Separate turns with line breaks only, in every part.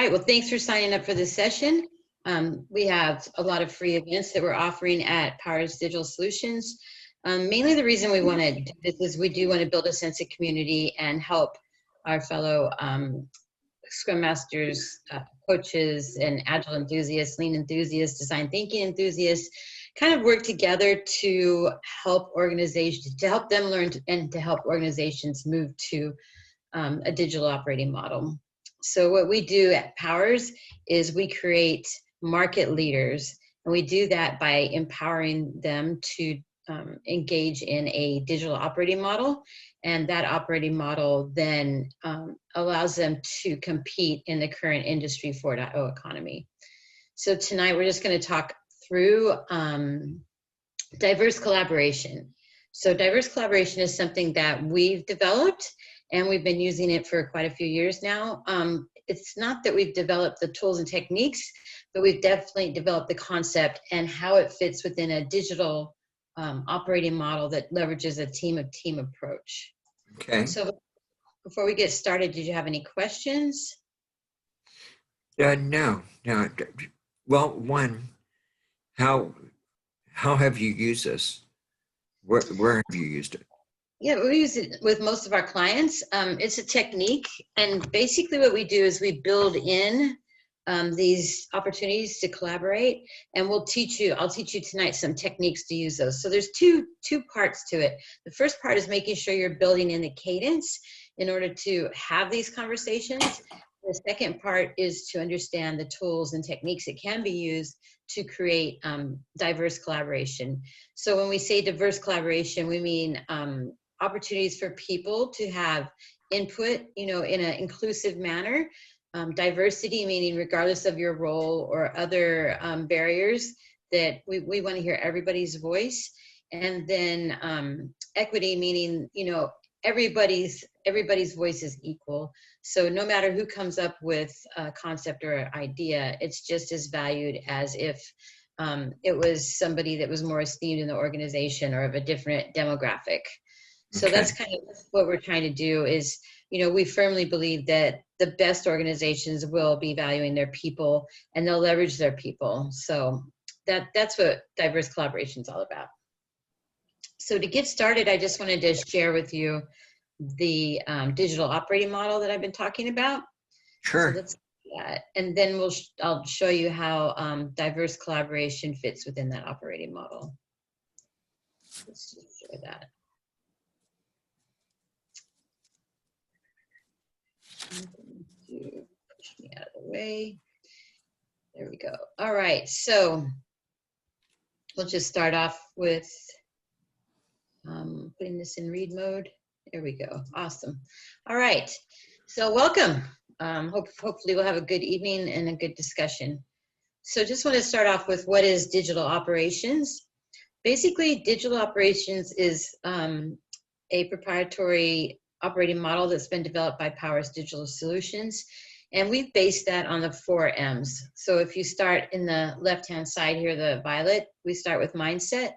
right, well, thanks for signing up for this session. We have a lot of free events that we're offering at Powers Digital Solutions. Mainly the reason we want to do this is we do want to build a sense of community and help our fellow Scrum Masters, coaches, and Agile enthusiasts, Lean enthusiasts, design thinking enthusiasts, kind of work together to help organizations, to help them learn and to help organizations move to a digital operating model. So what we do at Powers is we create market leaders, and we do that by empowering them to engage in a digital operating model, and that operating model then allows them to compete in the current Industry 4.0 economy. So tonight we're just going to talk through diverse collaboration. So diverse collaboration is something that we've developed, and we've been using it for quite a few years now. It's not that we've developed the tools and techniques, but we've definitely developed the concept and how it fits within a digital operating model that leverages a team-of-team approach.
Okay.
So before we get started, did you have any questions?
No. Well, one, how have you used this? Where have you used it?
Yeah, we use it with most of our clients. It's a technique, and basically what we do is we build in these opportunities to collaborate, and I'll teach you tonight some techniques to use those. So there's two parts to it. The first part is making sure you're building in the cadence in order to have these conversations. The second part is to understand the tools and techniques that can be used to create diverse collaboration. So when we say diverse collaboration, we mean opportunities for people to have input, in an inclusive manner. Diversity, meaning regardless of your role or other barriers, that we want to hear everybody's voice. And then equity, meaning, everybody's voice is equal. So no matter who comes up with a concept or an idea, it's just as valued as if it was somebody that was more esteemed in the organization or of a different demographic. So that's kind of what we're trying to do is, we firmly believe that the best organizations will be valuing their people and they'll leverage their people. So that's what diverse collaboration is all about. So to get started, I just wanted to share with you the digital operating model that I've been talking about.
Sure.
So let's do that. And then I'll show you how diverse collaboration fits within that operating model. Let's just share that. I'm going to push me out of the way. There we go. All right, so we'll just start off with putting this in read mode. There we go. Awesome. All right, so welcome. Hopefully we'll have a good evening and a good discussion. So just want to start off with what is digital operations. Basically, digital operations is a proprietary operating model that's been developed by Powers Digital Solutions, and we've based that on the 4 M's. So if you start in the left-hand side here, the violet, we start with mindset,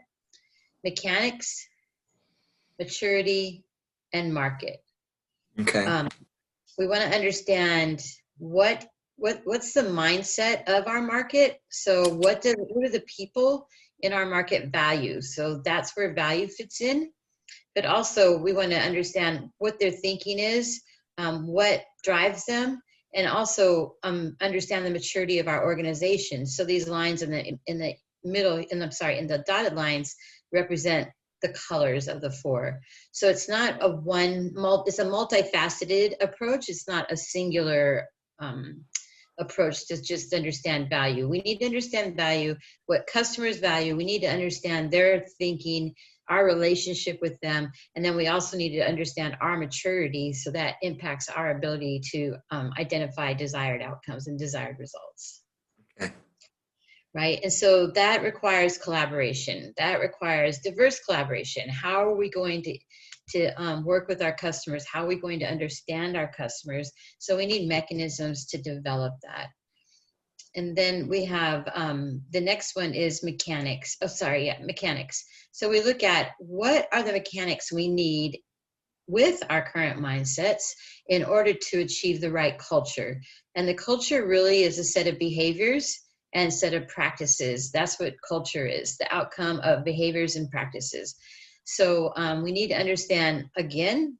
mechanics, maturity, and market.
Okay.
We want to understand what's the mindset of our market. So what are the people in our market value? So that's where value fits in. But also we want to understand what their thinking is, what drives them, and also understand the maturity of our organization. So these lines in the dotted lines represent the colors of the 4. So it's not it's a multifaceted approach. It's not a singular approach to just understand value. We need to understand value, what customers value. We need to understand their thinking, our relationship with them, and then we also need to understand our maturity, so that impacts our ability to identify desired outcomes and desired results.
Okay.
Right, and so that requires collaboration. That requires diverse collaboration. How are we going to work with our customers? How are we going to understand our customers? So we need mechanisms to develop that. And then we have the next one is mechanics. Mechanics. So we look at what are the mechanics we need with our current mindsets in order to achieve the right culture. And the culture really is a set of behaviors and set of practices. That's what culture is, the outcome of behaviors and practices. So we need to understand, again,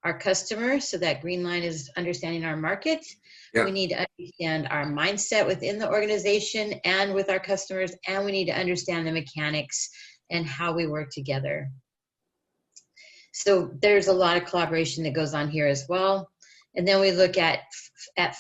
our customers. So that green line is understanding our market.
Yeah.
We need to understand our mindset within the organization and with our customers, and we need to understand the mechanics and how we work together. So there's a lot of collaboration that goes on here as well. And then we look at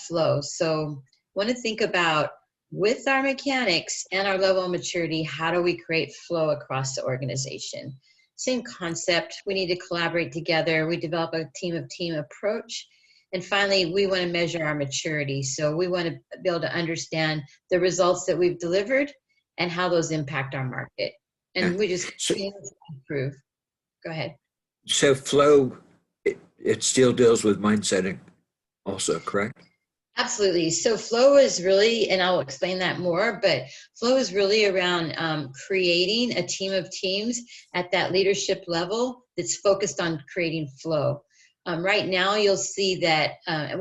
flow. So want to think about, with our mechanics and our level of maturity, how do we create flow across the organization? Same concept. We need to collaborate together. We develop a team approach. And finally, we want to measure our maturity. So we want to be able to understand the results that we've delivered and how those impact our market. And we just continue to improve. Go ahead.
So flow, it still deals with mindset also, correct?
Absolutely. So flow is really, and I'll explain that more, but flow is really around creating a team of teams at that leadership level that's focused on creating flow. Right now, you'll see that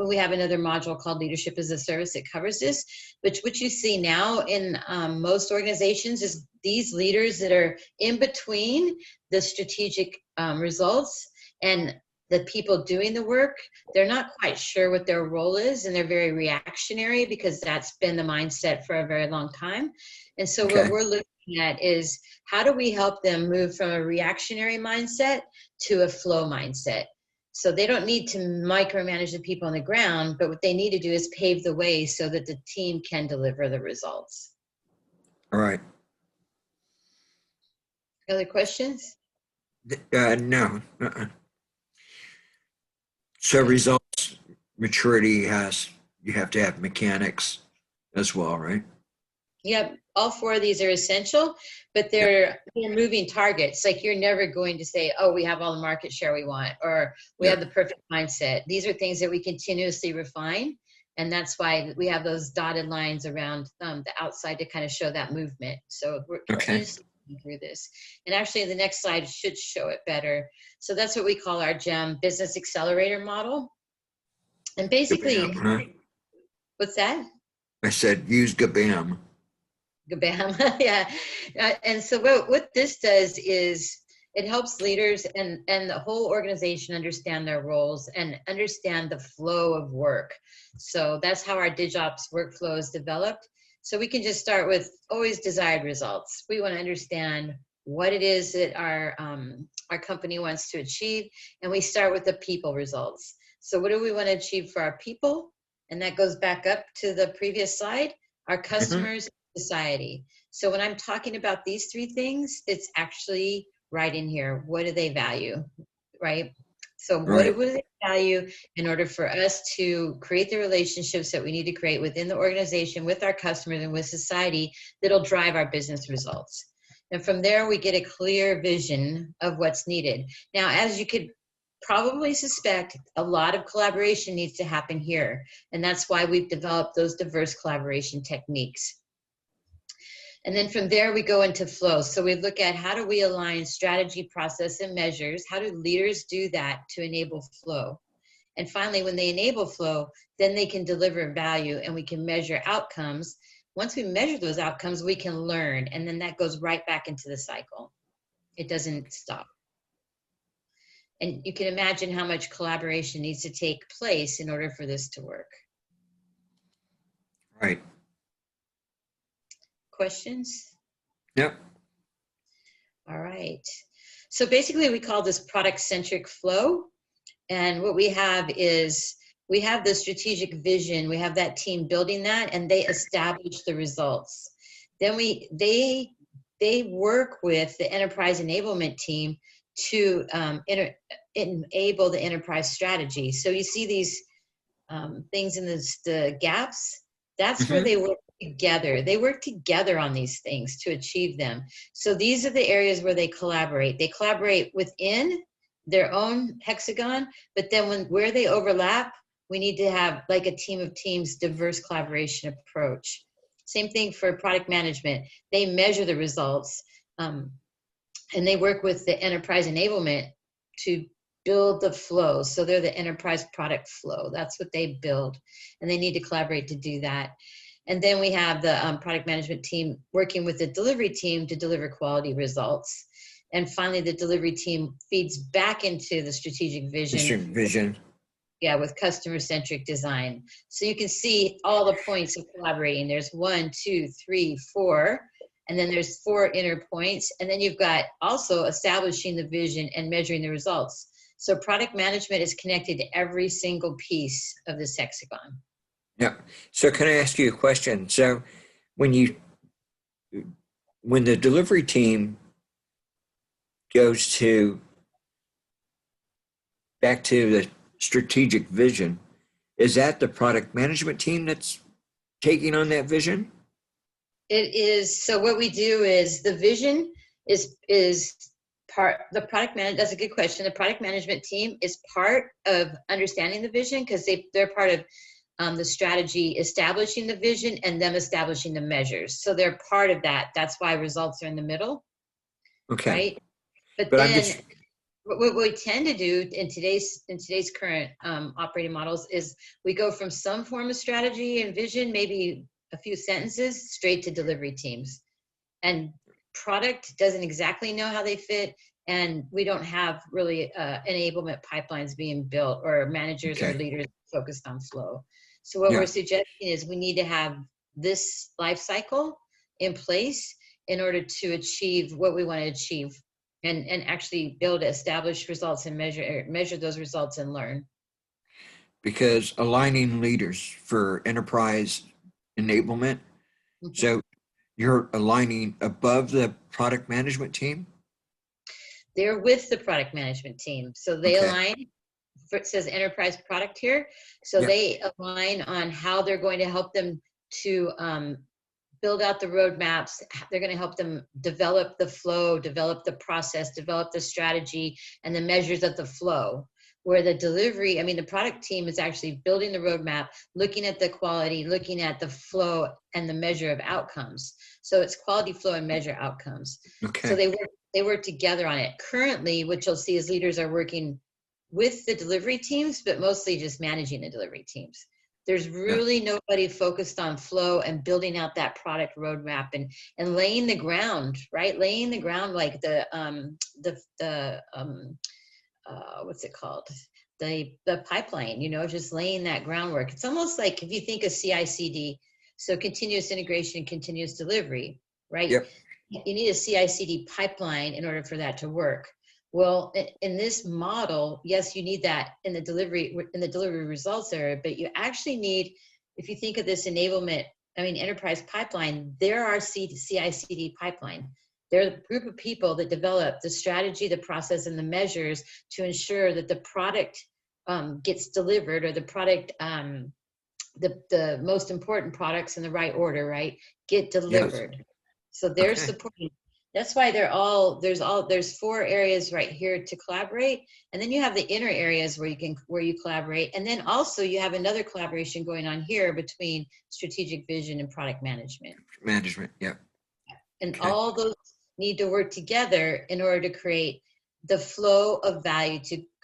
we have another module called Leadership as a Service that covers this, but what you see now in most organizations is these leaders that are in between the strategic results and the people doing the work. They're not quite sure what their role is, and they're very reactionary because that's been the mindset for a very long time. And so what we're looking at is, how do we help them move from a reactionary mindset to a flow mindset? So they don't need to micromanage the people on the ground, but what they need to do is pave the way so that the team can deliver the results.
All right.
Other questions?
No. So results, maturity you have to have mechanics as well, right?
Yep, all four of these are essential, but they're moving targets. Like, you're never going to say, oh, we have all the market share we want, or we have the perfect mindset. These are things that we continuously refine, and that's why we have those dotted lines around the outside to kind of show that movement. So we're continuously through this. And actually the next slide should show it better. So that's what we call our GEM Business Accelerator model. And basically, what's that?
I said use GBAM.
GBAM, yeah. And so what this does is it helps leaders and the whole organization understand their roles and understand the flow of work. So that's how our DigOps workflow is developed. So we can just start with always desired results. We want to understand what it is that our company wants to achieve, and we start with the people results. So what do we want to achieve for our people? And that goes back up to the previous slide, our customers, society. So when I'm talking about these three things, it's actually right in here. What do they value, right? So what do they value in order for us to create the relationships that we need to create within the organization, with our customers, and with society that'll drive our business results? And from there, we get a clear vision of what's needed. Now, as you could probably suspect, a lot of collaboration needs to happen here. And that's why we've developed those diverse collaboration techniques. And then from there, we go into flow. So we look at, how do we align strategy, process, and measures? How do leaders do that to enable flow? And finally, when they enable flow, then they can deliver value and we can measure outcomes. Once we measure those outcomes, we can learn, and then that goes right back into the cycle. It doesn't stop. And you can imagine how much collaboration needs to take place in order for this to work.
Right.
Questions?
Yep.
All right. So basically, we call this product-centric flow. And what we have is, we have the strategic vision. We have that team building that, and they establish the results. Then they work with the enterprise enablement team to enable the enterprise strategy. So you see these things in the gaps. That's where they work together. They work together on these things to achieve them. So these are the areas where they collaborate. They collaborate within their own hexagon, but then where they overlap, we need to have, like a team of teams, diverse collaboration approach. Same thing for product management. They measure the results, and they work with the enterprise enablement to build the flow. So they're the enterprise product flow. That's what they build. And they need to collaborate to do that. And then we have the product management team working with the delivery team to deliver quality results. And finally, the delivery team feeds back into the strategic vision. Yeah, with customer-centric design. So you can see all the points of collaborating. There's 1, 2, 3, 4, and then there's 4 inner points. And then you've got also establishing the vision and measuring the results. So product management is connected to every single piece of this hexagon.
Yeah. So can I ask you a question? So when the delivery team goes back to the strategic vision, is that the product management team that's taking on that vision?
It is. So what we do is the vision is part, the product management, that's a good question. The product management team is part of understanding the vision because they're part of the strategy, establishing the vision and them establishing the measures. So they're part of that. That's why results are in the middle.
Okay.
Right. But then what we tend to do in today's current operating models is we go from some form of strategy and vision, maybe a few sentences, straight to delivery teams. And product doesn't exactly know how they fit. And we don't have really enablement pipelines being built or managers or leaders focused on flow. So what we're suggesting is we need to have this life cycle in place in order to achieve what we want to achieve and actually be able to establish results and measure those results and learn.
Because aligning leaders for enterprise enablement, so you're aligning above the product management team?
They're with the product management team. So they align, it says enterprise product here. So they align on how they're going to help them to build out the roadmaps. They're going to help them develop the flow, develop the process, develop the strategy and the measures of the flow. Where the delivery, I mean, the product team is actually building the roadmap, looking at the quality, looking at the flow and the measure of outcomes. So it's quality, flow, and measure outcomes. So they work together on it. Currently, what you'll see is leaders are working with the delivery teams, but mostly just managing the delivery teams. There's really nobody focused on flow and building out that product roadmap and laying the ground, right? Laying the ground like what's it called? The pipeline, you know, just laying that groundwork. It's almost like if you think of CI/CD, so continuous integration, continuous delivery, right?
Yep.
You need a CI/CD pipeline in order for that to work. Well, in this model, yes, you need that in the delivery results area, but you actually need, if you think of this enablement, I mean, enterprise pipeline, there are CI/CD pipeline. They're a group of people that develop the strategy, the process, and the measures to ensure that the product gets delivered, or the product, the most important products in the right order, right, get delivered. Yes. So they're supporting. That's why there's 4 areas right here to collaborate, and then you have the inner areas where you collaborate, and then also you have another collaboration going on here between strategic vision and product management. And all those need to work together in order to create the flow of value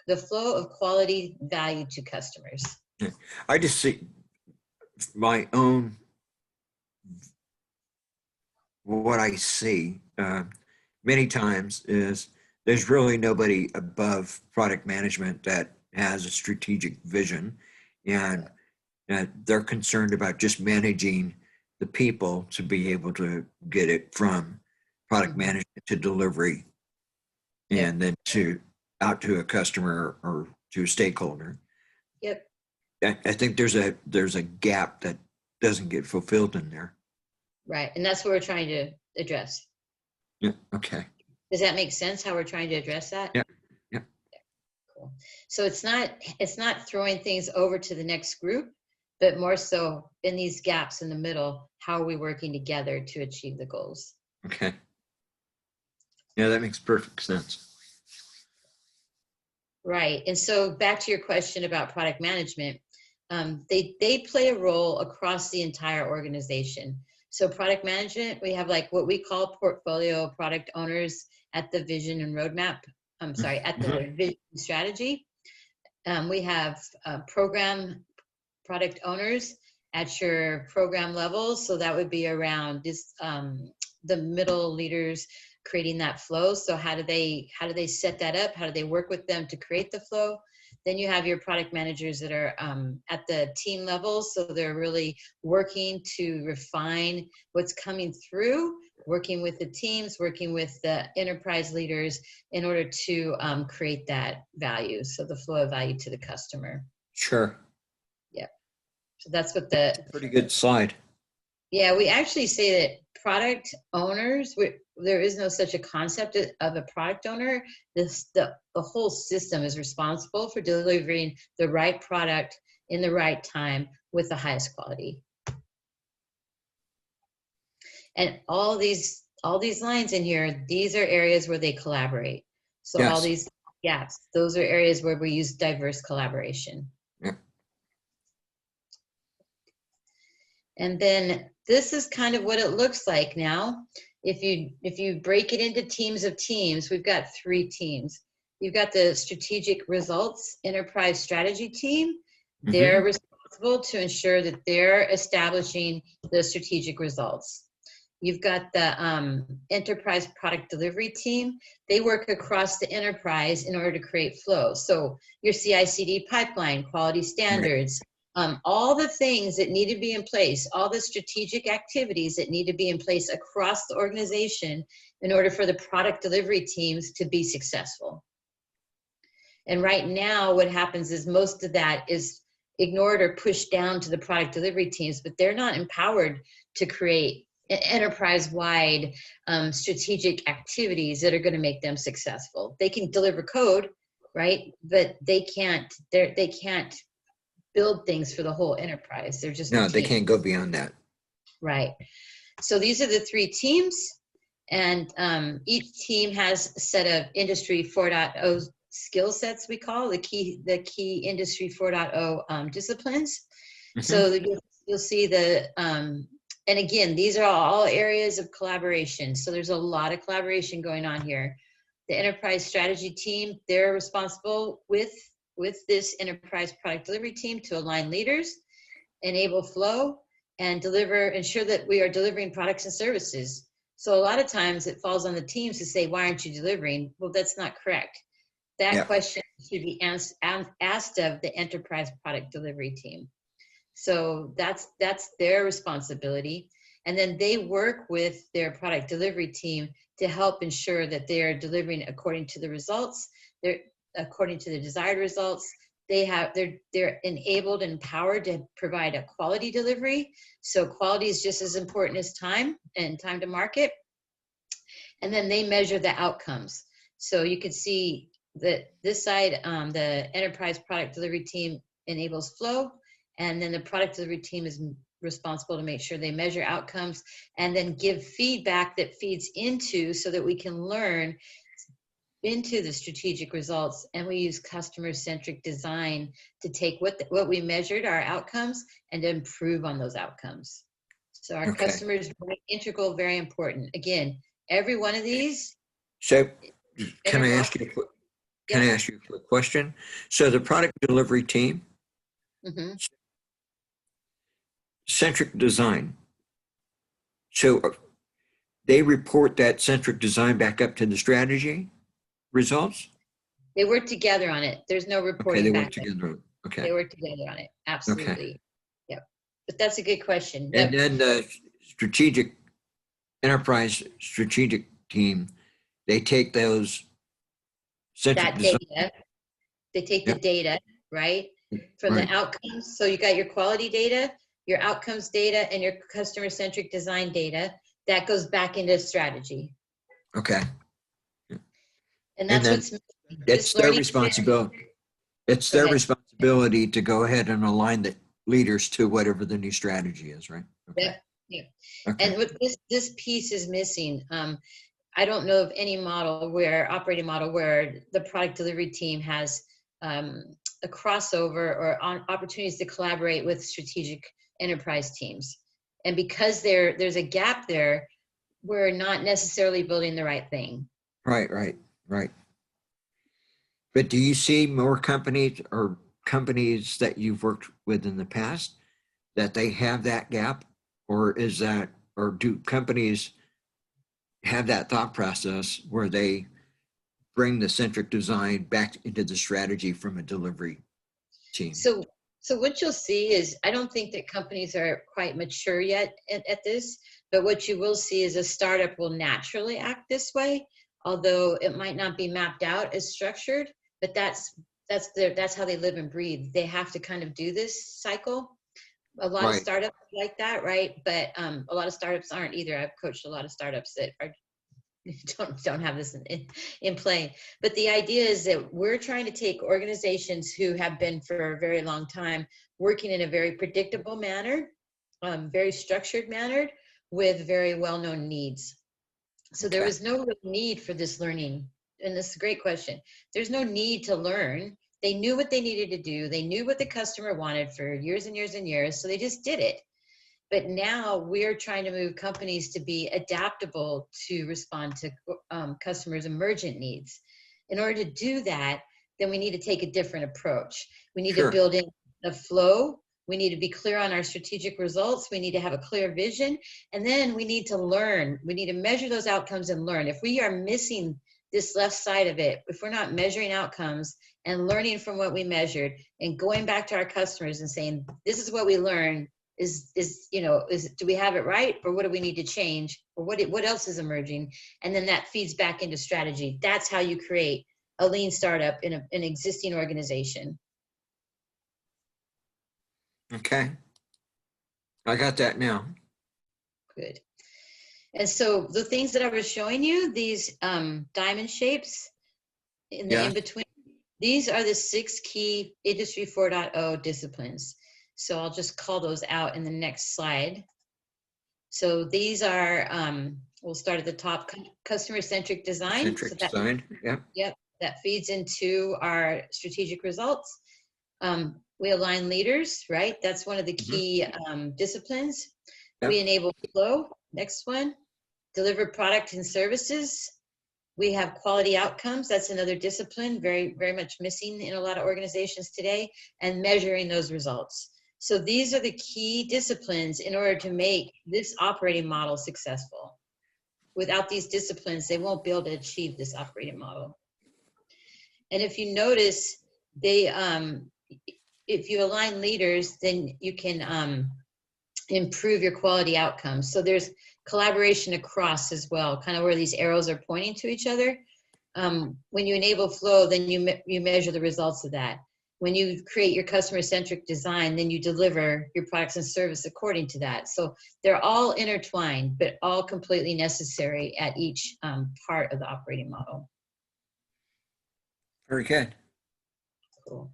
of quality value to customers.
I just see my own, what I see many times is there's really nobody above product management that has a strategic vision, and they're concerned about just managing the people to be able to get it from product management to delivery and then out to a customer or to a stakeholder.
Yep.
I think there's a gap that doesn't get fulfilled in there.
Right, and that's what we're trying to address.
Yeah. Okay.
Does that make sense? How we're trying to address that?
Yeah. Yeah.
Cool. So it's not throwing things over to the next group, but more so in these gaps in the middle. How are we working together to achieve the goals?
Okay. Yeah, that makes perfect sense.
Right, and so back to your question about product management, they play a role across the entire organization. So product management, we have like what we call portfolio product owners at the vision and roadmap I'm sorry, at the vision strategy. We have program product owners at your program level. So that would be around this, the middle leaders creating that flow. So how do they set that up? How do they work with them to create the flow? Then you have your product managers that are at the team level. So they're really working to refine what's coming through, working with the teams, working with the enterprise leaders in order to create that value. So the flow of value to the customer.
Sure.
Yeah. So that's what the
Pretty good slide.
Yeah, we actually say that product owners, there is no such a concept of a product owner. The whole system is responsible for delivering the right product in the right time with the highest quality. And all these lines in here, these are areas where they collaborate. So
Yes.
all these gaps, those are areas where we use diverse collaboration.
Yeah.
And then this is kind of what it looks like now. If you break it into teams of teams, we've got 3 teams. You've got the strategic results enterprise strategy team. They're responsible to ensure that they're establishing the strategic results. You've got the enterprise product delivery team. They work across the enterprise in order to create flow. So your CI/CD pipeline, quality standards, all the things that need to be in place, all the strategic activities that need to be in place across the organization in order for the product delivery teams to be successful. And right now, what happens is most of that is ignored or pushed down to the product delivery teams, but they're not empowered to create enterprise-wide strategic activities that are going to make them successful. They can deliver code, right? But they can't build things for the whole enterprise. They're just
no, they can't go beyond that.
Right. So these are the 3 teams, and each team has a set of industry 4.0 skill sets, we call the key industry 4.0 disciplines. So you'll see the and again, these are all areas of collaboration. So there's a lot of collaboration going on here. The enterprise strategy team, they're responsible with this enterprise product delivery team to align leaders, enable flow, and ensure that we are delivering products and services. So a lot of times it falls on the teams to say, why aren't you delivering? Well, that's not correct. That question should be asked of the enterprise product delivery team. So that's their responsibility. And then they work with their product delivery team to help ensure that they are delivering according to the results, according to the desired results. They're enabled and empowered to provide a quality delivery. So quality is just as important as time and time to market. And then they measure the outcomes. So you can see that this side, the enterprise product delivery team enables flow, and then the product delivery team is responsible to make sure they measure outcomes and then give feedback that feeds into, so that we can learn into the strategic results. And we use customer-centric design to take what we measured, our outcomes, and to improve on those outcomes. So our customers are very integral, very important. Again, every one of these.
So can I ask you a quick question? So the product delivery team, centric design. So they report that centric design back up to the strategy results?
They work together on it. There's no reporting back.
Okay.
They work together on it. Absolutely. Okay. Yep. But that's a good question.
And then the enterprise strategic team, they take those centric
data. They take the data, right? From the outcomes. So you got your quality data, your outcomes data, and your customer-centric design data. That goes back into strategy.
Okay.
And that's
it's their responsibility. It's their responsibility to go ahead and align the leaders to whatever the new strategy is, right? Okay.
Yeah. Okay. And what this piece is missing, I don't know of any operating model where the product delivery team has a crossover or opportunities to collaborate with strategic enterprise teams. And because there's a gap there, we're not necessarily building the right thing.
Right. But do you see more companies or companies that you've worked with in the past that they have that gap? Or is that, or do companies have that thought process where they bring the centric design back into the strategy from a delivery team?
So what you'll see is, I don't think that companies are quite mature yet at this, but what you will see is a startup will naturally act this way, although it might not be mapped out as structured, but that's how they live and breathe. They have to kind of do this cycle. A lot of
Right.
startups like that, right? But a lot of startups aren't either. I've coached a lot of startups that are don't have this in play. But the idea is that we're trying to take organizations who have been for a very long time working in a very predictable manner, very structured manner, with very well-known needs. So there
Okay.
was no real need for this learning. And this is a great question. There's no need to learn. They knew what they needed to do. They knew what the customer wanted for years and years and years. So they just did it. But now we're trying to move companies to be adaptable to respond to customers' emergent needs. In order to do that, then we need to take a different approach. We need to
Sure.
build in a flow. We need to be clear on our strategic results. We need to have a clear vision. And then we need to learn. We need to measure those outcomes and learn. If we are missing this left side of it, if we're not measuring outcomes and learning from what we measured and going back to our customers and saying, this is what we learned, do we have it right, or what do we need to change, or what else is emerging? And then that feeds back into strategy. That's how you create a lean startup in an existing organization.
Okay. I got that now.
Good. And so the things that I was showing you, these diamond shapes in the
Yeah.
in between, these are the 6 key Industry 4.0 disciplines. So I'll just call those out in the next slide. So these are, we'll start at the top, customer-centric design.
Centric
So that,
design. Yeah.
yep, that feeds into our strategic results. We align leaders, right? That's one of the key disciplines.
Yep.
We enable flow, next one. Deliver product and services. We have quality outcomes. That's another discipline, very, very much missing in a lot of organizations today, and measuring those results. So these are the key disciplines in order to make this operating model successful. Without these disciplines, they won't be able to achieve this operating model. And if you notice, if you align leaders, then you can improve your quality outcomes. So there's collaboration across as well, kind of where these arrows are pointing to each other. When you enable flow, then you measure the results of that. When you create your customer-centric design, then you deliver your products and service according to that. So they're all intertwined, but all completely necessary at each part of the operating model.
Very good.
Cool.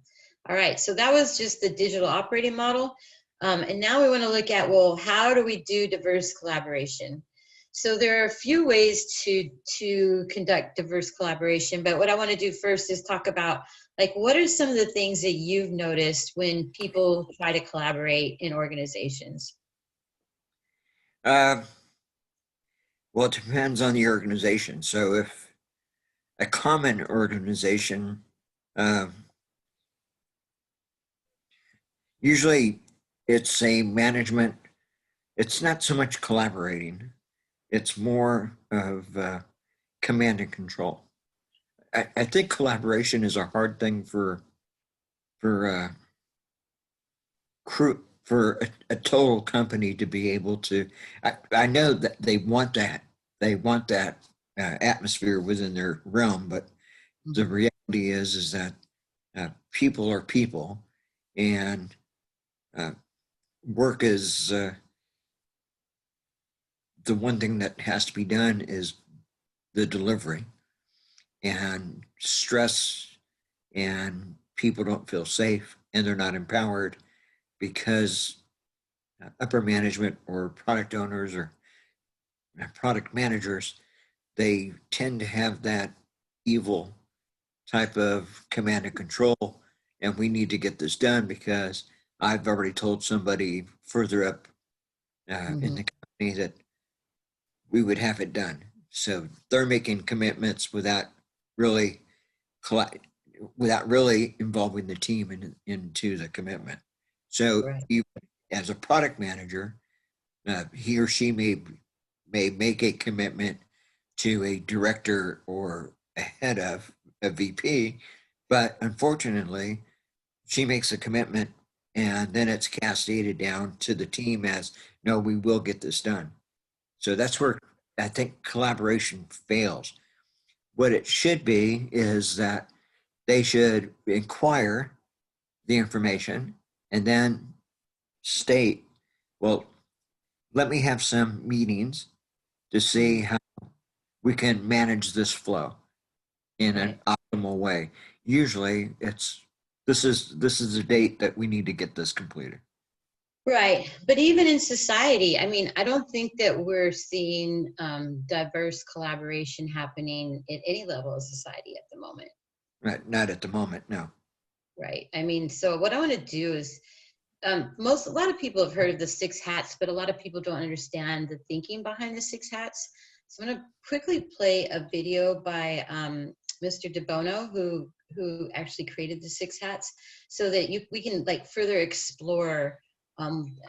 All right, so that was just the digital operating model. And now we want to look at, well, how do we do diverse collaboration? So there are a few ways to conduct diverse collaboration, but what I want to do first is talk about, like, what are some of the things that you've noticed when people try to collaborate in organizations?
Well, it depends on the organization. So if a common organization, usually it's a management, it's not so much collaborating, it's more of command and control. I think collaboration is a hard thing for crew, for a total company to be able to. I know that they want that atmosphere within their realm, but the reality is that people are people, and work is the one thing that has to be done is the delivery, and stress, and people don't feel safe and they're not empowered because upper management or product owners or product managers, they tend to have that evil type of command and control, and we need to get this done because I've already told somebody further up in the company that we would have it done. So they're making commitments without really without really involving the team into the commitment. So
Right.
you, as a product manager, he or she may make a commitment to a director or a head of a VP, but unfortunately, she makes a commitment and then it's cascaded down to the team as, no, we will get this done. So that's where I think collaboration fails. What it should be is that they should inquire the information and then state, well, let me have some meetings to see how we can manage this flow in an optimal way. Usually it's, this is a date that we need to get this completed.
Right. But even in society, I mean, I don't think that we're seeing diverse collaboration happening at any level of society at the moment.
Right. Not at the moment, no.
Right. I mean, so what I want to do is a lot of people have heard of the 6 hats, but a lot of people don't understand the thinking behind the 6 hats. So I'm going to quickly play a video by Mr. DeBono, who actually created the 6 hats, so that we can like further explore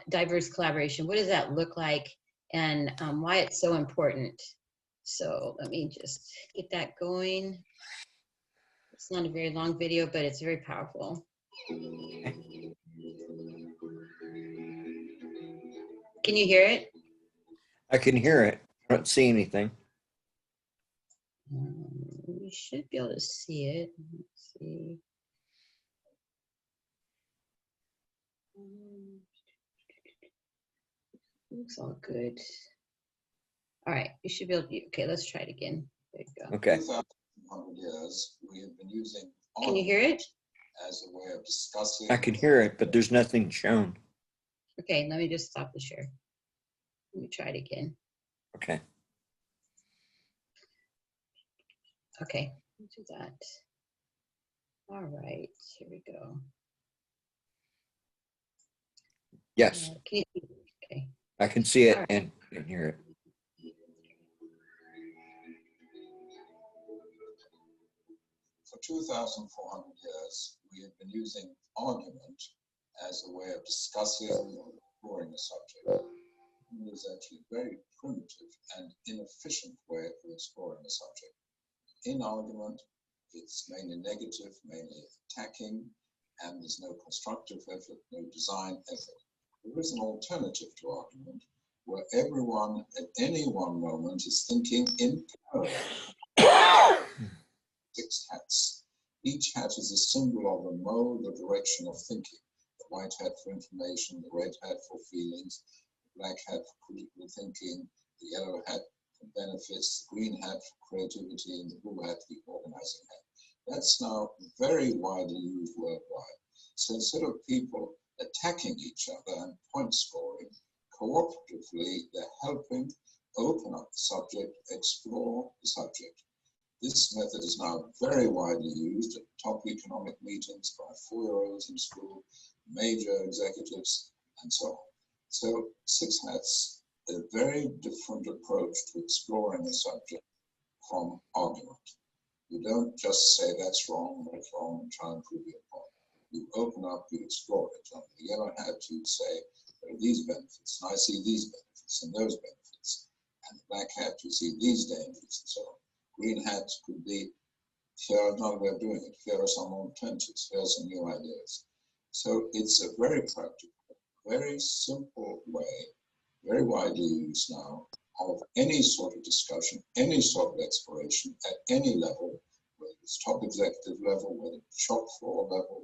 diverse collaboration. What does that look like, and why it's so important? So let me just get that going. It's not a very long video, but it's very powerful. Can you hear it?
I can hear it. I don't see anything.
You should be able to see it. Let's see. Looks all good. All right, you should be able to. Okay, let's try it again. There you go.
Okay.
2,100 years, we have been using.
Can you hear it?
As a way of discussing.
I can hear it, but there's nothing shown.
Okay, let me just stop the share. Let me try it again.
Okay.
Okay, let's do that. All right, here we go.
Yes.
Okay.
I can see it
All right.
and hear it.
For 2,400 years, we have been using argument as a way of discussing or exploring a subject. It is actually a very primitive and inefficient way of exploring a subject. In argument, it's mainly negative, mainly attacking, and there's no constructive effort, no design effort. There is an alternative to argument where everyone at any one moment is thinking in parallel. 6 hats. Each hat is a symbol of a mode or direction of thinking. The white hat for information, the red hat for feelings, the black hat for critical thinking, the yellow hat for benefits, the green hat for creativity, and the blue hat the organizing hat. That's now very widely used worldwide. So instead of people attacking each other and point scoring, cooperatively they're helping open up the subject, explore the subject. This method is now very widely used at top economic meetings by 4-year-olds in school, major executives, and so on. So 6 hats is a very different approach to exploring a subject from argument. You don't just say that's wrong, and try and prove your point. You open up, you explore it. On the yellow hat, you'd say, there are these benefits, and I see these benefits and those benefits. And the black hat, you see these dangers, and so on. Green hat could be, here is another way of doing it. Here are some alternatives. Here are some new ideas. So it's a very practical, very simple way, very widely used now, of any sort of discussion, any sort of exploration at any level, whether it's top executive level, whether it's shop floor level.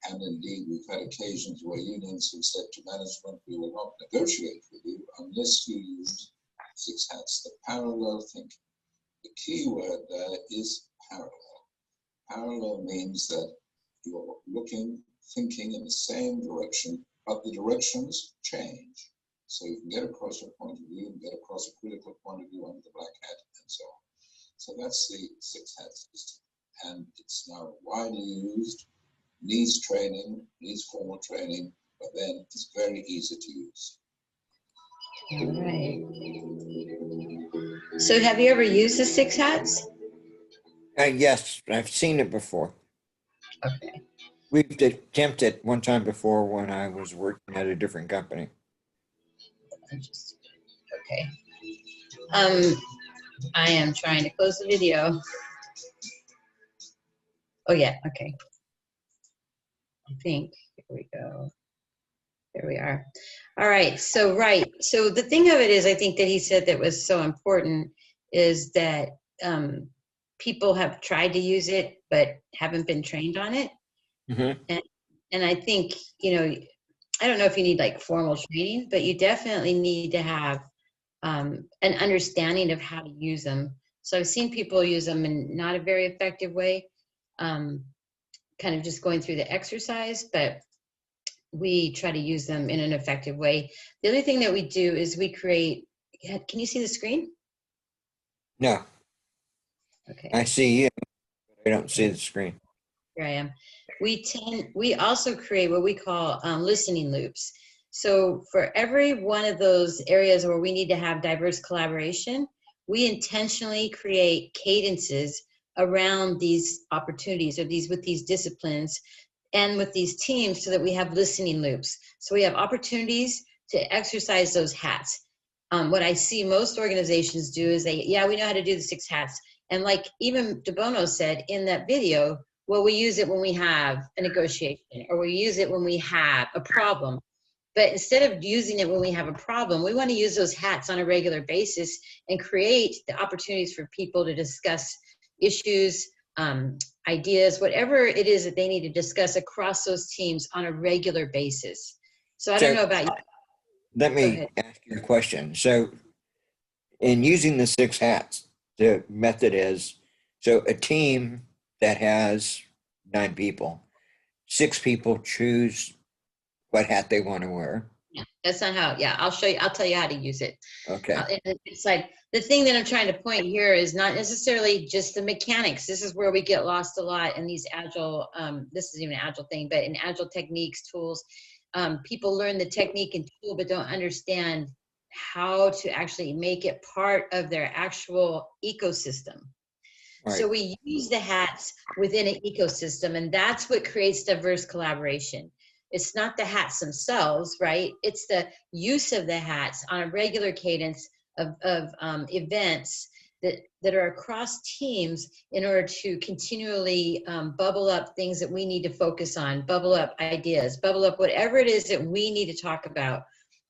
And indeed, we've had occasions where unions have said to management, we will not negotiate with you unless you use 6 hats, the parallel thinking. The key word there is parallel. Parallel means that you're thinking in the same direction, but the directions change. So you can get across your point of view, and get across a critical point of view under the black hat, and so on. So that's the 6 hat system. And it's now widely used, needs training, needs formal training, but then it's very easy to use.
All right. So have you ever used the 6 hats?
Yes, I've seen it before.
Okay.
We've attempted one time before when I was working at a different company.
Okay. I am trying to close the video. Oh yeah, okay. I think, here we go. There we are. All right, so the thing of it is, I think that he said that was so important is that people have tried to use it, but haven't been trained on it.
Mm-hmm.
And I think, I don't know if you need like formal training, but you definitely need to have an understanding of how to use them. So I've seen people use them in not a very effective way, kind of just going through the exercise, but we try to use them in an effective way. The other thing that we do is we create, can you see the screen?
No,
Okay,
I see you, but I don't see the screen.
here I am. We also create what we call listening loops. So for every one of those areas where we need to have diverse collaboration, we intentionally create cadences around these opportunities or with these disciplines and with these teams so that we have listening loops. So we have opportunities to exercise those hats. What I see most organizations do is we know how to do the 6 hats. And like even DeBono said in that video, well, we use it when we have a negotiation or we use it when we have a problem. But instead of using it when we have a problem, we want to use those hats on a regular basis and create the opportunities for people to discuss issues, ideas, whatever it is that they need to discuss across those teams on a regular basis. So I don't know about you.
Let me ask you a question. So in using the 6 hats, the method is, so a team that has 9 people, 6 people choose what hat they want to wear.
Yeah, that's not how, I'll show you, I'll tell you how to use it.
Okay.
It's like, the thing that I'm trying to point here is not necessarily just the mechanics. This is where we get lost a lot in these agile, this is even an agile thing, but in agile techniques, tools, people learn the technique and tool, but don't understand how to actually make it part of their actual ecosystem.
Right.
So we use the hats within an ecosystem, and that's what creates diverse collaboration. It's not the hats themselves, right? It's the use of the hats on a regular cadence of events that are across teams in order to continually bubble up things that we need to focus on, bubble up ideas, bubble up whatever it is that we need to talk about.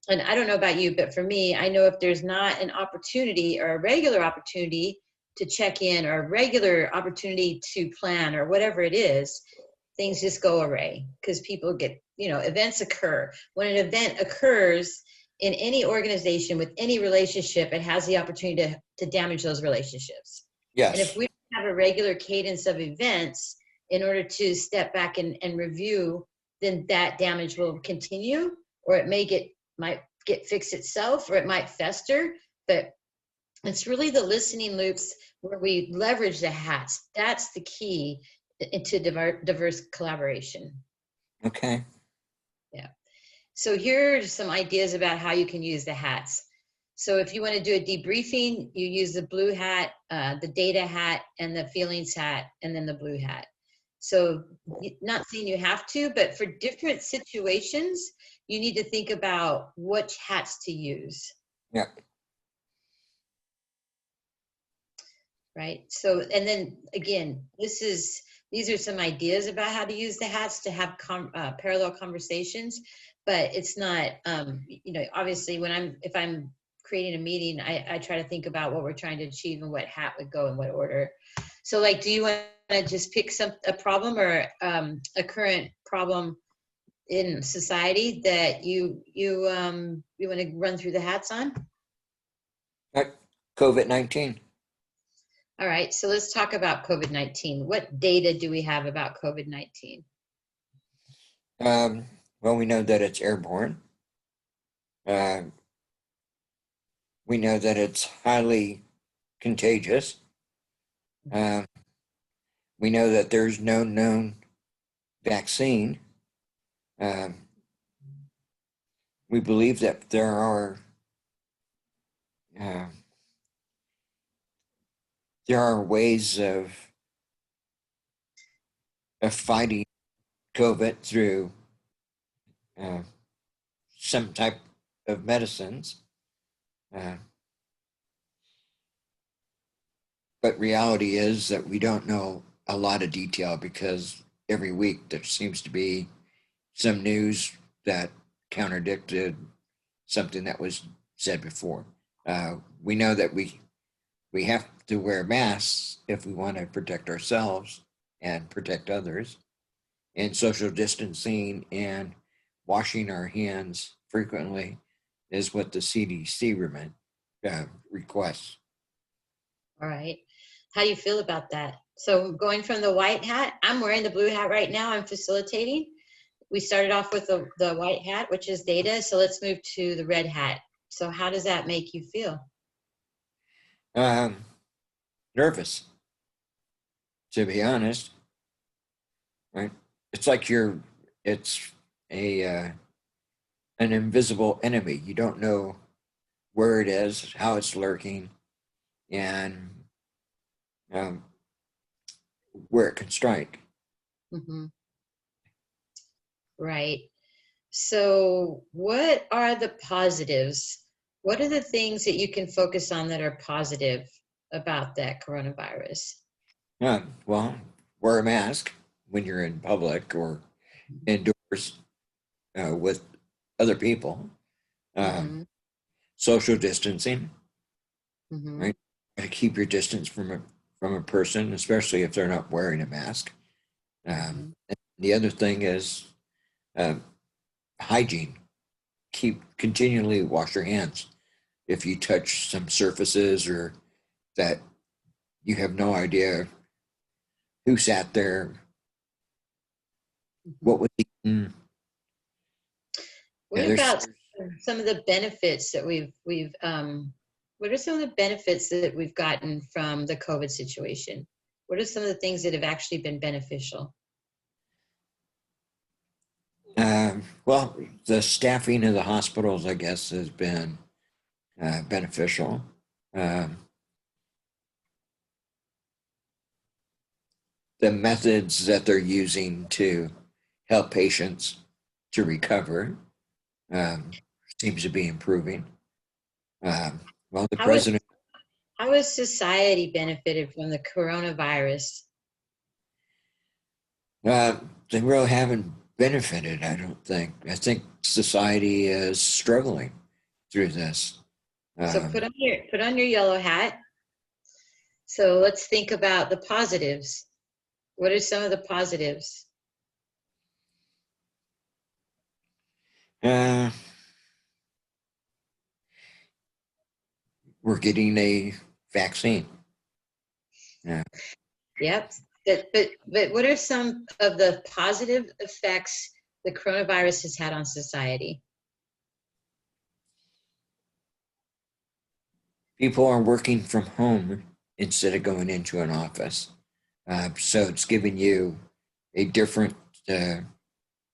And I don't know about you, but for me, I know if there's not an opportunity or a regular opportunity to check in or a regular opportunity to plan or whatever it is, things just go awry because people get, events occur. When an event occurs in any organization with any relationship, it has the opportunity to damage those relationships.
Yes.
And if we have a regular cadence of events in order to step back and review, then that damage will continue, or it might get fixed itself, or it might fester. But it's really the listening loops where we leverage the hats. That's the key into diverse collaboration.
Okay.
Yeah. So here are some ideas about how you can use the hats. So if you want to do a debriefing, you use the blue hat, the data hat, and the feelings hat, and then the blue hat. So not saying you have to, but for different situations, you need to think about which hats to use.
Yeah.
Right. So, and then again, these are some ideas about how to use the hats to have parallel conversations, but it's not, obviously if I'm creating a meeting, I try to think about what we're trying to achieve and what hat would go in what order. So like, do you want to just pick a problem or a current problem in society that you want to run through the hats on?
COVID-19.
All right, so let's talk about COVID-19. What data do we have about COVID-19?
Well, we know that it's airborne. We know that it's highly contagious. We know that there's no known vaccine. We believe that there are ways of fighting COVID through some type of medicines. But reality is that we don't know a lot of detail because every week there seems to be some news that contradicted something that was said before. We know that we have to wear masks if we want to protect ourselves and protect others, and social distancing and washing our hands frequently is what the CDC requests.
All right. How do you feel about that? So going from the white hat, I'm wearing the blue hat right now. I'm facilitating. We started off with the white hat, which is data. So let's move to the red hat. So how does that make you feel?
Nervous, to be honest. Right? It's like it's an invisible enemy. You don't know where it is, how it's lurking, and where it can strike.
Mm-hmm. Right. So what are the positives? What are the things that you can focus on that are positive about that coronavirus?
Well, wear a mask when you're in public or indoors with other people.
Mm-hmm.
Social distancing,
Mm-hmm.
right? To keep your distance from a person, especially if they're not wearing a mask. And the other thing is hygiene. Continually wash your hands. If you touch some surfaces or that you have no idea who sat there, what was eaten.
What about some of the benefits that what are some of the benefits that we've gotten from the COVID situation? What are some of the things that have actually been beneficial?
Well, the staffing of the hospitals, I guess, has been beneficial. The methods that they're using to help patients to recover seems to be improving. Well, the president.
How has society benefited from the coronavirus?
They really haven't benefited, I don't think. I think society is struggling through this.
So put on your yellow hat. So let's think about the positives. What are some of the positives?
We're getting a vaccine. Yeah.
Yep. But what are some of the positive effects the coronavirus has had on society?
People are working from home instead of going into an office. So it's giving you a different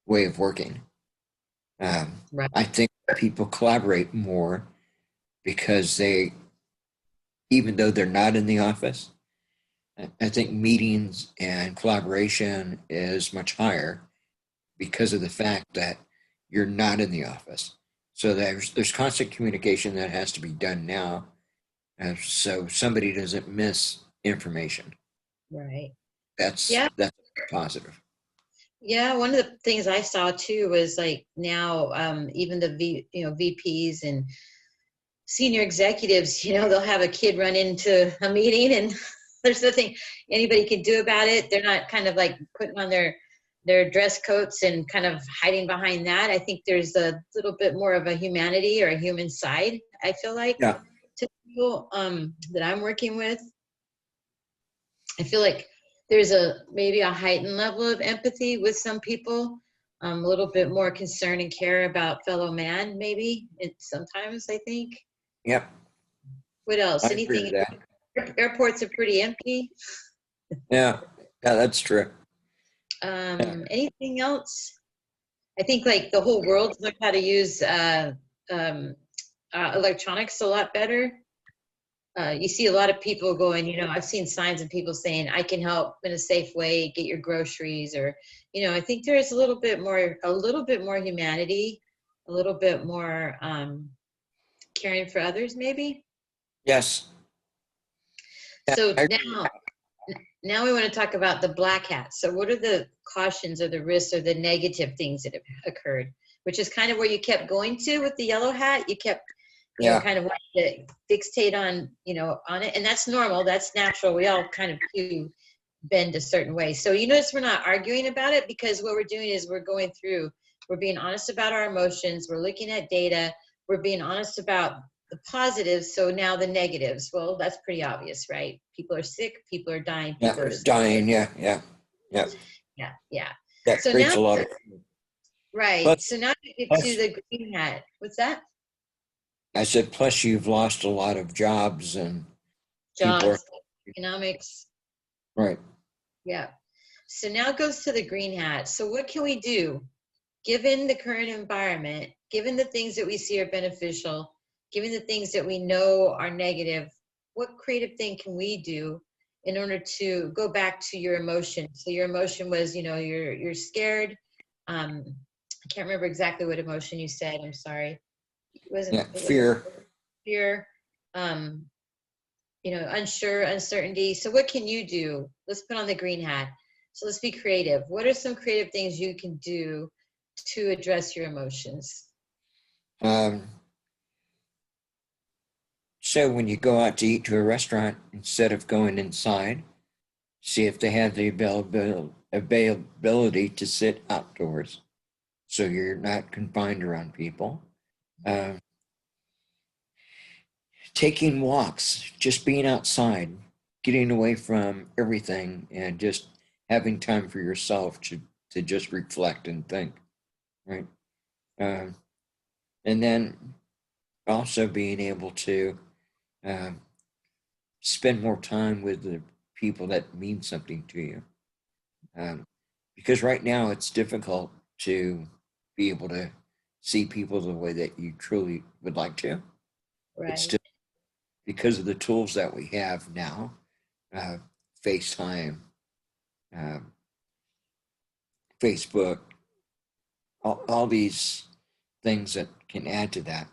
way of working.
Right.
I think people collaborate more because even though they're not in the office, I think meetings and collaboration is much higher because of the fact that you're not in the office. So there's constant communication that has to be done now, so somebody doesn't miss information.
Right.
That's positive.
Yeah, one of the things I saw too was like now even the VPs and senior executives, they'll have a kid run into a meeting and there's nothing anybody can do about it. They're not kind of like putting on their dress coats and kind of hiding behind that. I think there's a little bit more of a humanity or a human side, I feel like, to people that I'm working with. I feel like there's maybe a heightened level of empathy with some people, a little bit more concern and care about fellow man, maybe sometimes, I think.
Yep.
What else?
I agree with that.
Airports are pretty empty.
Yeah, that's true.
Anything else? I think like the whole world's learned how to use electronics a lot better. you see a lot of people going, I've seen signs of people saying, I can help in a safe way, get your groceries, or, I think there's a little bit more humanity, a little bit more caring for others, maybe.
Yes.
So
I-
now we want to talk about the black hat. So what are the cautions or the risks or the negative things that have occurred, which is kind of where you kept going to with the yellow hat. You kept, kind of wanting to fixate on, on it. And that's normal. That's natural. We all kind of do bend a certain way. So you notice we're not arguing about it, because what we're doing is we're being honest about our emotions. We're looking at data. We're being honest about the positives. So now the negatives, well, that's pretty obvious, right? People are sick, people are dying, people are
dying. Yeah.
Yeah.
That
So
creates
now,
a lot of.
right.
Plus,
So now you get to the green hat. What's that?
I said, plus you've lost a lot of jobs and people
Jobs, economics.
right.
Yeah. So now it goes to the green hat. So what can we do given the current environment, given the things that we see are beneficial, given the things that we know are negative? What creative thing can we do in order to go back to your emotion? So your emotion was, you're scared. I can't remember exactly what emotion you said. I'm sorry.
Fear.
Fear. Unsure, uncertainty. So what can you do? Let's put on the green hat. So let's be creative. What are some creative things you can do to address your emotions?
So when you go out to eat to a restaurant, instead of going inside, see if they have the availability to sit outdoors, so you're not confined around people. Taking walks, just being outside, getting away from everything, and just having time for yourself to just reflect and think, right? And then also being able to spend more time with the people that mean something to you. Because right now it's difficult to be able to see people the way that you truly would like to.
Right.
It's still because of the tools that we have now, FaceTime, Facebook, all these things that can add to that.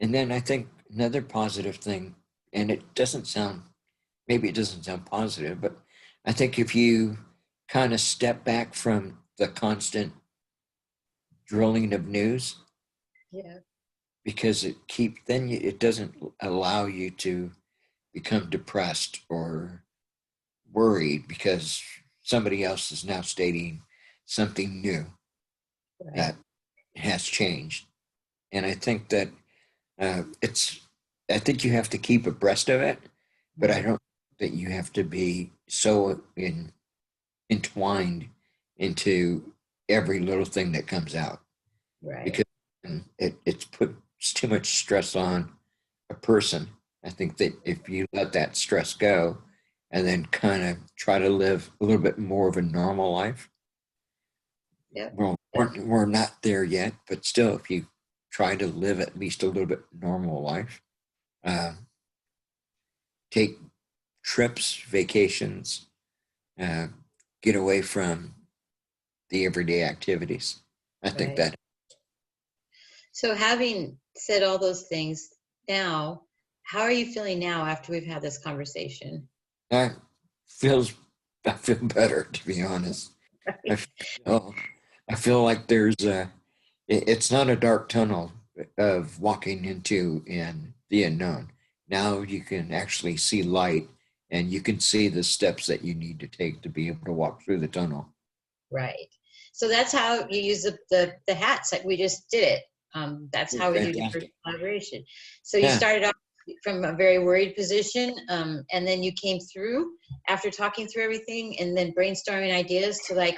And then I think another positive thing, and maybe it doesn't sound positive, but I think if you kind of step back from the constant drilling of news, because it doesn't allow you to become depressed or worried because somebody else is now stating something new that has changed. And I think that I think you have to keep abreast of it, but I don't think that you have to be so entwined into every little thing that comes out.
Right.
Because it's puts too much stress on a person. I think that if you let that stress go and then kind of try to live a little bit more of a normal life. Well, we're not there yet, but still, if you try to live at least a little bit normal life, take trips, vacations, get away from the everyday activities. I think that.
So having said all those things, now, how are you feeling now after we've had this conversation?
I feel better, to be honest. I feel like it's not a dark tunnel of walking into in the unknown. Now you can actually see light, and you can see the steps that you need to take to be able to walk through the tunnel.
Right. So that's how you use the hats. Like we just did it. That's how we do diverse collaboration. So you started off from a very worried position, and then you came through after talking through everything and then brainstorming ideas to like,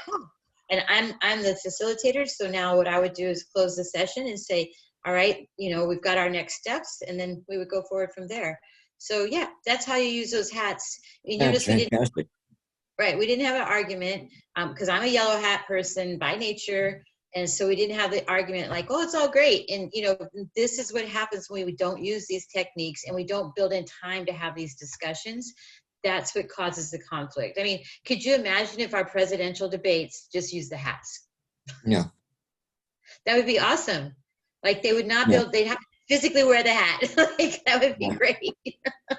and I'm the facilitator. So now what I would do is close the session and say, all right, we've got our next steps, and then we would go forward from there. So yeah, that's how you use those hats. You notice we didn't have an argument, because I'm a yellow hat person by nature. And so we didn't have the argument like, oh, it's all great. And, you know, this is what happens when we don't use these techniques and we don't build in time to have these discussions. That's what causes the conflict. I mean, could you imagine if our presidential debates just use the hats?
Yeah.
That would be awesome. Like they would not be
Yeah.
able, they'd have to physically wear the hat. Like that would be
Yeah.
great.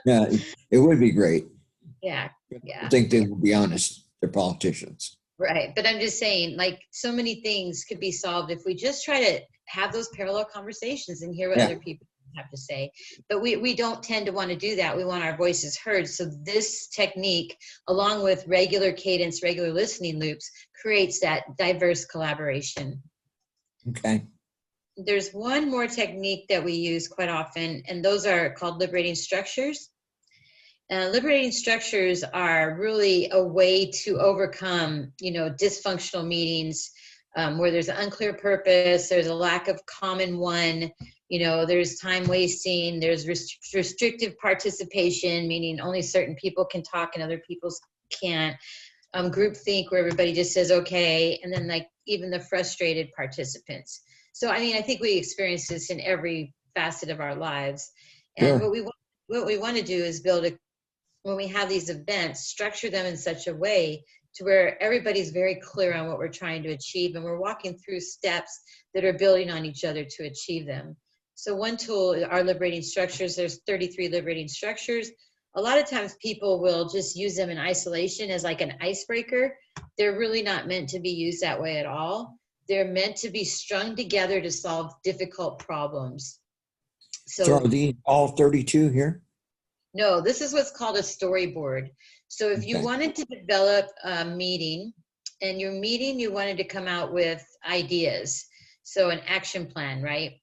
Yeah, it would be great.
Yeah.
I
Yeah.
think they will be honest. They're politicians.
Right. But I'm just saying, like, so many things could be solved if we just try to have those parallel conversations and hear what
Yeah.
other people have to say. But we don't tend to want to do that. We want our voices heard. So this technique, along with regular cadence, regular listening loops, creates that diverse collaboration.
Okay.
There's one more technique that we use quite often, and those are called liberating structures. Liberating structures are really a way to overcome, you know, dysfunctional meetings where there's an unclear purpose, there's a lack of common one, you know, there's time wasting, there's restrictive participation, meaning only certain people can talk and other people can't. Groupthink where everybody just says okay, and then like even the frustrated participants. So I mean, I think we experience this in every facet of our lives. And
Sure.
what we want to do is build a, when we have these events, structure them in such a way to where everybody's very clear on what we're trying to achieve, and we're walking through steps that are building on each other to achieve them. So one tool are liberating structures. There's 33 liberating structures. A lot of times people will just use them in isolation as like an icebreaker. They're really not meant to be used that way at all. They're meant to be strung together to solve difficult problems.
So are these all 32 here?
No, this is what's called a storyboard. So if you
Okay.
wanted to develop a meeting, and your meeting, you wanted to come out with ideas, so an action plan, right?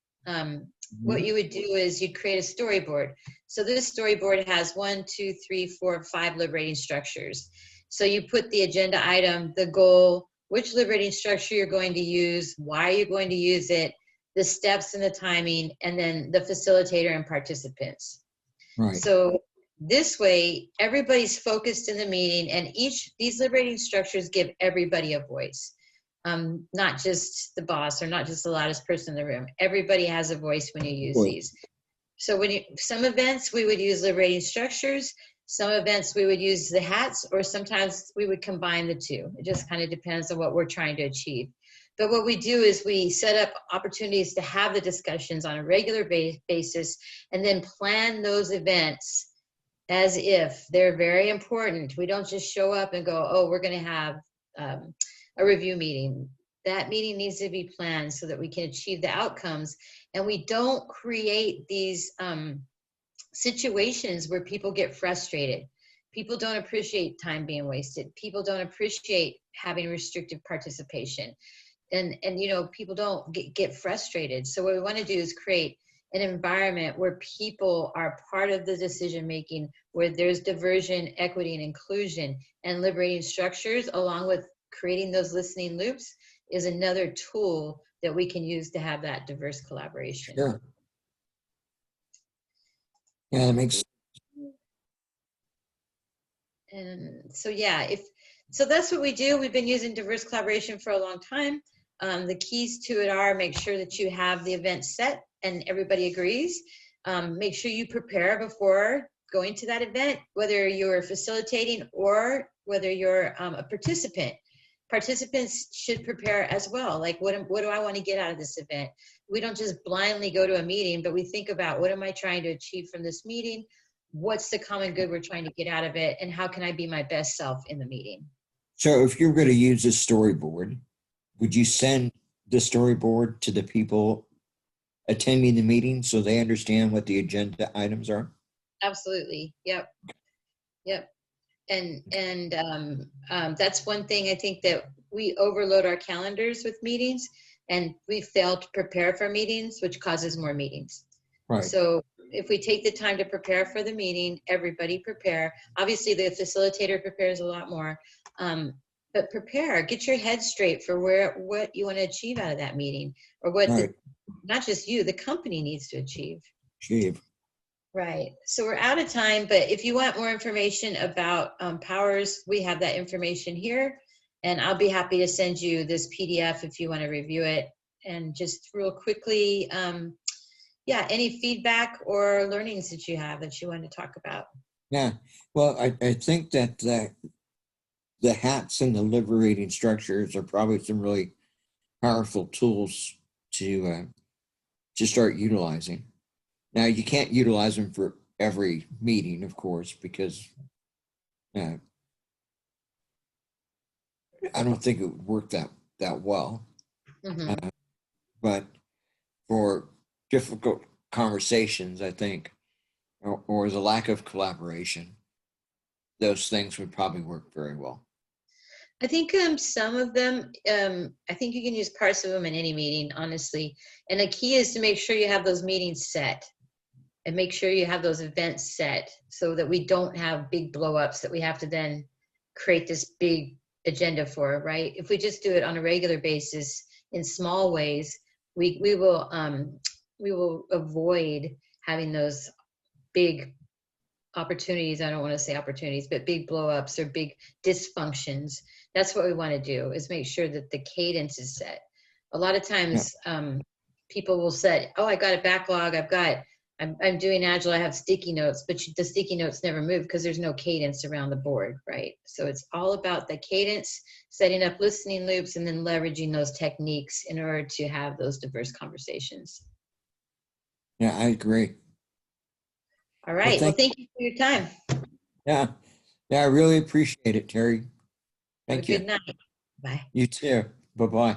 What you would do is you'd create a storyboard. So this storyboard has 1, 2, 3, 4, 5 liberating structures. So you put the agenda item, the goal, which liberating structure you're going to use, why are you going to use it, the steps and the timing, and then the facilitator and participants.
Right.
So this way, everybody's focused in the meeting, and these liberating structures give everybody a voice. Not just the boss or not just the loudest person in the room. Everybody has a voice when you use these. So some events we would use liberating structures, some events we would use the hats, or sometimes we would combine the two. It just kind of depends on what we're trying to achieve. But what we do is we set up opportunities to have the discussions on a regular basis, and then plan those events as if they're very important. We don't just show up and go, oh, we're going to have a review meeting. That meeting needs to be planned so that we can achieve the outcomes, and we don't create these situations where people get frustrated. People don't appreciate time being wasted. People don't appreciate having restrictive participation. And you know, people don't get frustrated. So what we want to do is create an environment where people are part of the decision making, where there's diversion, equity, and inclusion. And liberating structures, along with creating those listening loops, is another tool that we can use to have that diverse collaboration.
Sure. Yeah, that makes sense.
And so yeah, so that's what we do. We've been using diverse collaboration for a long time. The keys to it are: make sure that you have the event set and everybody agrees. Make sure you prepare before going to that event, whether you're facilitating or whether you're a participant. Participants should prepare as well. Like, what do I want to get out of this event? We don't just blindly go to a meeting, but we think about, what am I trying to achieve from this meeting? What's the common good we're trying to get out of it? And how can I be my best self in the meeting?
So if you're going to use a storyboard, would you send the storyboard to the people attending the meeting so they understand what the agenda items are?
Absolutely. Yep. And that's one thing I think that we overload our calendars with meetings, and we fail to prepare for meetings, which causes more meetings.
Right.
So if we take the time to prepare for the meeting, everybody prepare. Obviously the facilitator prepares a lot more, but prepare, get your head straight for what you want to achieve out of that meeting, or what not just you, the company needs to achieve. Right. So we're out of time, but if you want more information about powers, we have that information here. And I'll be happy to send you this PDF if you want to review it. And just real quickly, yeah, any feedback or learnings that you have that you want to talk about?
Yeah, well, I think that the hats and the liberating structures are probably some really powerful tools to start utilizing. Now, you can't utilize them for every meeting, of course, because I don't think it would work that well.
Mhm.
But for difficult conversations, I think, or the lack of collaboration, those things would probably work very well.
I think some of them, I think you can use parts of them in any meeting, honestly. And the key is to make sure you have those meetings set and make sure you have those events set so that we don't have big blow-ups that we have to then create this big agenda for, right? If we just do it on a regular basis in small ways, we will avoid having those big opportunities. I don't want to say opportunities, but big blow-ups or big dysfunctions. That's what we want to do, is make sure that the cadence is set. A lot of times people will say, oh, I got a backlog, I'm doing Agile, I have sticky notes, but the sticky notes never move because there's no cadence around the board, right? So it's all about the cadence, setting up listening loops, and then leveraging those techniques in order to have those diverse conversations.
Yeah, I agree.
All right, well, thank you for your time.
Yeah, I really appreciate it, Terry. Thank you.
Have a good night. Bye.
You too. Bye-bye.